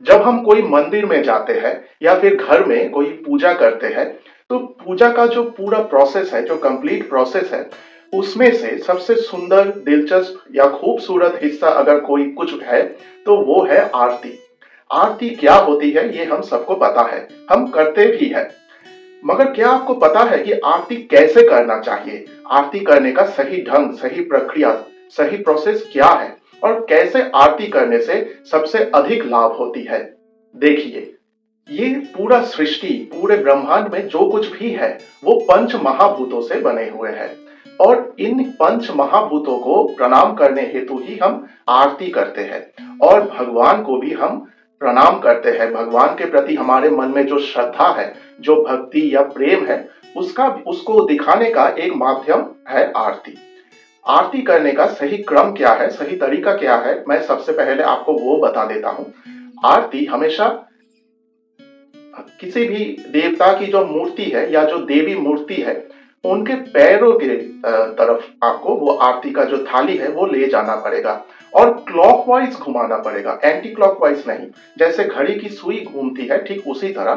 जब हम कोई मंदिर में जाते हैं या फिर घर में कोई पूजा करते हैं, तो पूजा का जो पूरा प्रोसेस है, जो कंप्लीट प्रोसेस है, उसमें से सबसे सुंदर, दिलचस्प या खूबसूरत हिस्सा अगर कोई कुछ है, तो वो है आरती। आरती क्या होती है, ये हम सबको पता है, हम करते भी हैं। मगर क्या आपको पता है कि आरती कैसे करना चाहिए? आरती करने का सही ढंग, सही प्रक्रिया, सही प्रोसेस क्या है? और कैसे आरती करने से सबसे अधिक लाभ होती है? देखिए, ये पूरा सृष्टि, पूरे ब्रह्मांड में जो कुछ भी है, वो पंच महाभूतों से बने हुए हैं। और इन पंच महाभूतों को प्रणाम करने हेतु ही हम आरती करते हैं। और भगवान को भी हम प्रणाम करते हैं। भगवान के प्रति हमारे मन में जो श्रद्धा है, जो भक्ति या प्रेम है, उसका उसको दिखाने का एक माध्यम है आरती। आरती करने का सही क्रम क्या है, सही तरीका क्या है, मैं सबसे पहले आपको वो बता देता हूँ। आरती हमेशा किसी भी देवता की जो मूर्ति है या जो देवी मूर्ति है, उनके पैरों के तरफ आपको वो आरती का जो थाली है वो ले जाना पड़ेगा। और क्लॉकवाइज घुमाना पड़ेगा, एंटी क्लॉकवाइज नहीं। जैसे घड़ी की सुई घूमती है, ठीक उसी तरह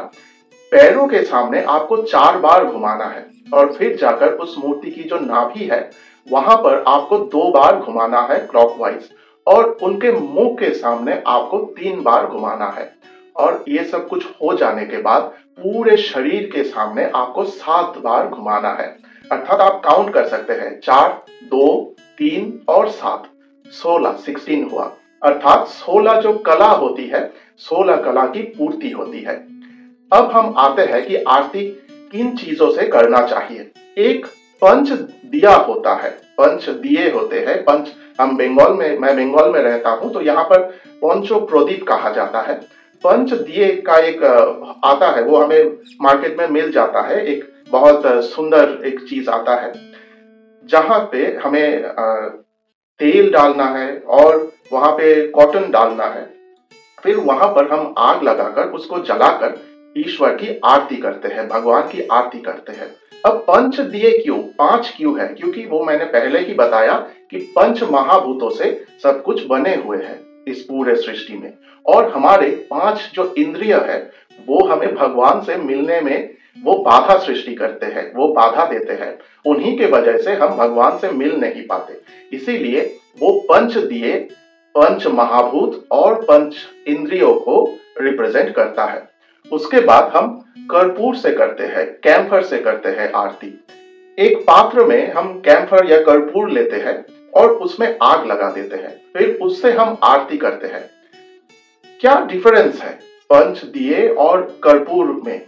पैरों के सामने आपको 4 बार घुमाना है। और फिर जाकर उस मूर्ति की जो नाभि है, वहां पर आपको 2 बार घुमाना है क्लॉकवाइज। और उनके मुंह के सामने आपको 3 बार घुमाना है। और ये सब कुछ हो जाने के बाद पूरे शरीर के सामने आपको 7 बार घुमाना है। अर्थात आप काउंट कर सकते हैं, 4, 2, 3 और 7, 16 हुआ। अर्थात 16 जो कला होती है, 16 कला की पूर्ति होती है। अब हम आते हैं कि आरती किन चीजों से करना चाहिए। एक पंच दिया होता है, पंच दिए होते हैं। पंच, मैं बंगाल में रहता हूं, तो यहाँ पर पंचो प्रदीप कहा जाता है। पंच दिए का एक आता है, वो हमें मार्केट में मिल जाता है। एक बहुत सुंदर एक चीज आता है, जहां पे हमें तेल डालना है और वहां पे कॉटन डालना है। फिर वहां पर हम आग लगाकर उसको जलाकर ईश्वर की आरती करते हैं, भगवान की आरती करते हैं। अब पंच दिए क्यों, 5 क्यों है? क्योंकि वो मैंने पहले ही बताया कि पंच महाभूतों से सब कुछ बने हुए हैं इस पूरे सृष्टि में। और हमारे 5 जो इंद्रिय है, वो हमें भगवान से मिलने में वो बाधा सृष्टि करते हैं, वो बाधा देते हैं। उन्हीं के वजह से हम भगवान से मिल नहीं पाते। इसीलिए वो पंच दिए पंच महाभूत और पंच इंद्रियों को रिप्रेजेंट करता है। उसके बाद हम कर्पूर से करते हैं, कैम्फर से करते हैं आरती। एक पात्र में हम कैम्फर या कर्पूर लेते हैं और उसमें आग लगा देते हैं, फिर उससे हम आरती करते हैं। क्या डिफरेंस है पंच दिए और कर्पूर में?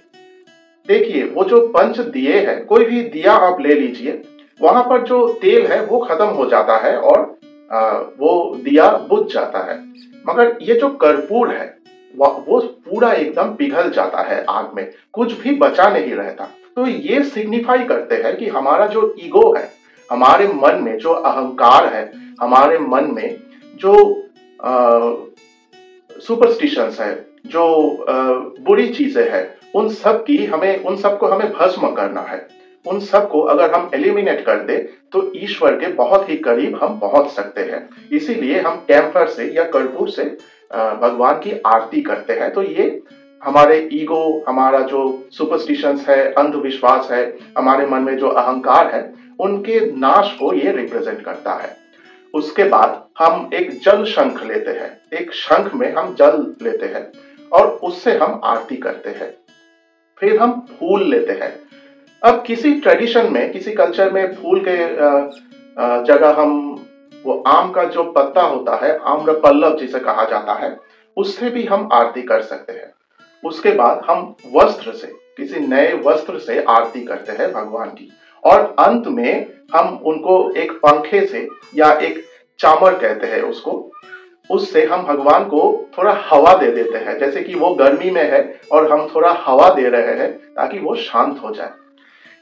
देखिए, वो जो पंच दिए है, कोई भी दिया आप ले लीजिए, वहां पर जो तेल है वो खत्म हो जाता है और वो दिया बुझ जाता है। मगर ये जो कर्पूर है, वो पूरा एकदम पिघल जाता है आग में, कुछ भी बचा नहीं रहता। तो ये सिग्निफाई करते हैं कि हमारा जो ईगो है, हमारे मन में जो अहंकार है, हमारे मन में जो सुपरस्टिशंस है, जो बुरी चीजें हैं, उन सबको हमें भस्म करना है। उन सबको अगर हम एलिमिनेट कर दे, तो ईश्वर के बहुत ही करीब हम पहुंच सकते हैं। इसीलिए हम कैम्फर से या कर्पूर से भगवान की आरती करते हैं। तो ये हमारे ईगो, हमारा जो सुपरस्टिशंस है, अंधविश्वास है, हमारे मन में जो अहंकार है, उनके नाश को ये रिप्रेजेंट करता है। उसके बाद हम एक जल शंख लेते हैं, एक शंख में हम जल लेते हैं और उससे हम आरती करते हैं। फिर हम फूल लेते हैं। अब किसी ट्रेडिशन में, किसी कल्चर में फूल के जगह हम वो आम का जो पत्ता होता है, आम्रपल्लव जिसे कहा जाता है, उससे भी हम आरती कर सकते हैं। उसके बाद हम वस्त्र से, किसी नए वस्त्र से आरती करते हैं भगवान की। और अंत में हम उनको एक पंखे से या एक चामर कहते हैं उसको, उससे हम भगवान को थोड़ा हवा दे देते हैं। जैसे कि वो गर्मी में है और हम थोड़ा हवा दे रहे हैं ताकि वो शांत हो जाए।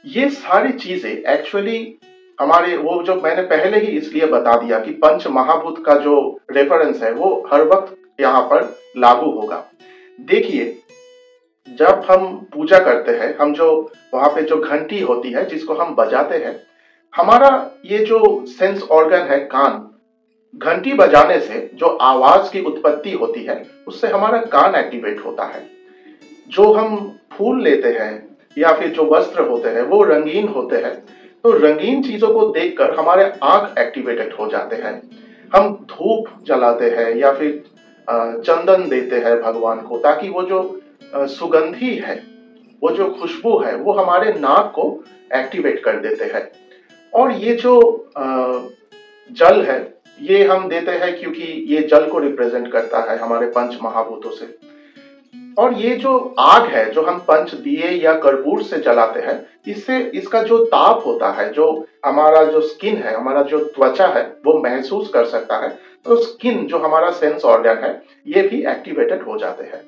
ये सारी चीजें एक्चुअली हमारे, वो जो मैंने पहले ही इसलिए बता दिया कि पंच महाभूत का जो रेफरेंस है वो हर वक्त यहाँ पर लागू होगा। देखिए, जब हम पूजा करते हैं, हम जो वहां पे जो घंटी होती है जिसको हम बजाते हैं, हमारा ये जो सेंस ऑर्गन है, कान, घंटी बजाने से जो आवाज की उत्पत्ति होती है उससे हमारा कान एक्टिवेट होता है। जो हम फूल लेते हैं या फिर जो वस्त्र होते हैं वो रंगीन होते हैं, तो रंगीन चीजों को देखकर हमारे आंख एक्टिवेटेड हो जाते हैं। हम धूप जलाते हैं या फिर चंदन देते हैं भगवान को, ताकि वो जो सुगंधी है, वो जो खुशबू है, वो हमारे नाक को एक्टिवेट कर देते हैं। और ये जो जल है, ये हम देते हैं क्योंकि ये जल को रिप्रेजेंट करता है हमारे पंच महाभूतों से। और ये जो आग है जो हम पंच दिए या कर्पूर से जलाते हैं, इससे इसका जो ताप होता है, जो हमारा जो स्किन है, हमारा जो त्वचा है, वो महसूस कर सकता है। तो स्किन जो हमारा सेंस ऑर्गन है, ये भी एक्टिवेटेड हो जाते हैं।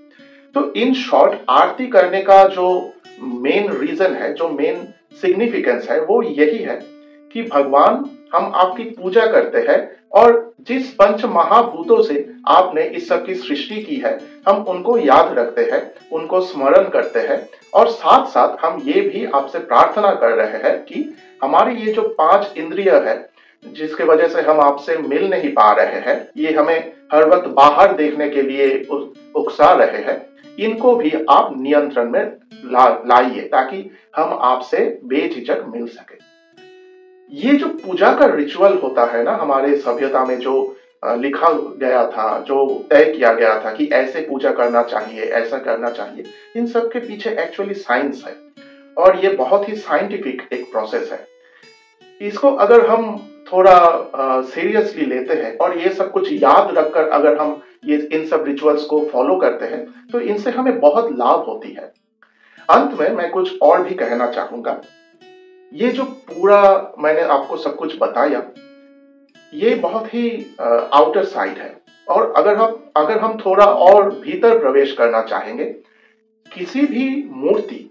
तो इन शॉर्ट, आरती करने का जो मेन रीजन है, जो मेन सिग्निफिकेंस है, वो यही है कि भगवान, हम आपकी पूजा करते हैं और जिस पंच महाभूतों से आपने इस सब की सृष्टि की है, हम उनको याद रखते हैं, उनको स्मरण करते हैं। और साथ साथ हम ये भी आपसे प्रार्थना कर रहे हैं कि हमारी ये जो 5 इंद्रिय है, जिसके वजह से हम आपसे मिल नहीं पा रहे हैं, ये हमें हर वक्त बाहर देखने के लिए उकसा रहे हैं, इनको भी आप नियंत्रण में लाइए, ताकि हम आपसे बेझिझक मिल सके। ये जो पूजा का रिचुअल होता है ना, हमारे सभ्यता में जो लिखा गया था, जो तय किया गया था कि ऐसे पूजा करना चाहिए, ऐसा करना चाहिए, इन सब के पीछे एक्चुअली साइंस है और ये बहुत ही साइंटिफिक एक प्रोसेस है। इसको अगर हम थोड़ा सीरियसली लेते हैं और ये सब कुछ याद रखकर अगर हम ये इन सब रिचुअल्स को फॉलो करते हैं, तो इनसे हमें बहुत लाभ होती है। अंत में मैं कुछ और भी कहना चाहूंगा। ये जो पूरा मैंने आपको सब कुछ बताया, ये बहुत ही आउटर साइड है। और अगर हम थोड़ा और भीतर प्रवेश करना चाहेंगे, किसी भी मूर्ति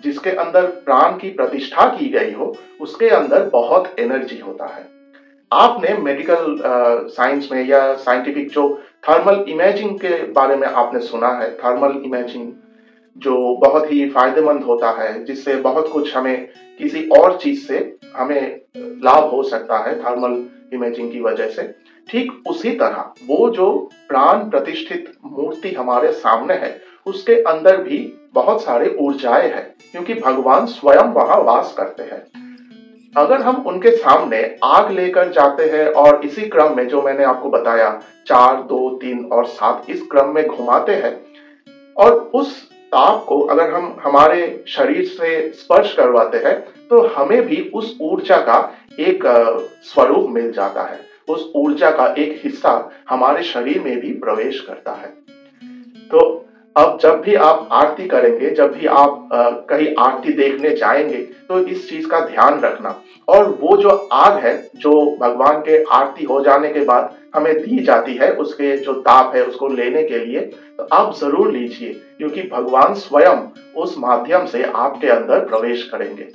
जिसके अंदर प्राण की प्रतिष्ठा की गई हो, उसके अंदर बहुत एनर्जी होता है। आपने मेडिकल साइंस में या साइंटिफिक जो थर्मल इमेजिंग के बारे में आपने सुना है, थर्मल इमेजिंग जो बहुत ही फायदेमंद होता है, जिससे बहुत कुछ हमें किसी और चीज से हमें लाभ हो सकता है थर्मल इमेजिंग की वजह से। ठीक उसी तरह वो जो प्राण प्रतिष्ठित मूर्ति हमारे सामने है, उसके अंदर भी बहुत सारे ऊर्जाएं हैं, क्योंकि भगवान स्वयं वहां वास करते हैं। अगर हम उनके सामने आग लेकर जाते हैं और इसी क्रम में जो मैंने आपको बताया, 4, 2, 3 और 7, इस क्रम में घुमाते हैं और उस ताप को अगर हम हमारे शरीर से स्पर्श करवाते हैं, तो हमें भी उस ऊर्जा का एक स्वरूप मिल जाता है। उस ऊर्जा का एक हिस्सा हमारे शरीर में भी प्रवेश करता है। तो अब जब भी आप आरती करेंगे, जब भी आप कहीं आरती देखने जाएंगे, तो इस चीज का ध्यान रखना। और वो जो आग है जो भगवान के आरती हो जाने के बाद हमें दी जाती है, उसके जो ताप है उसको लेने के लिए, तो आप जरूर लीजिए, क्योंकि भगवान स्वयं उस माध्यम से आपके अंदर प्रवेश करेंगे।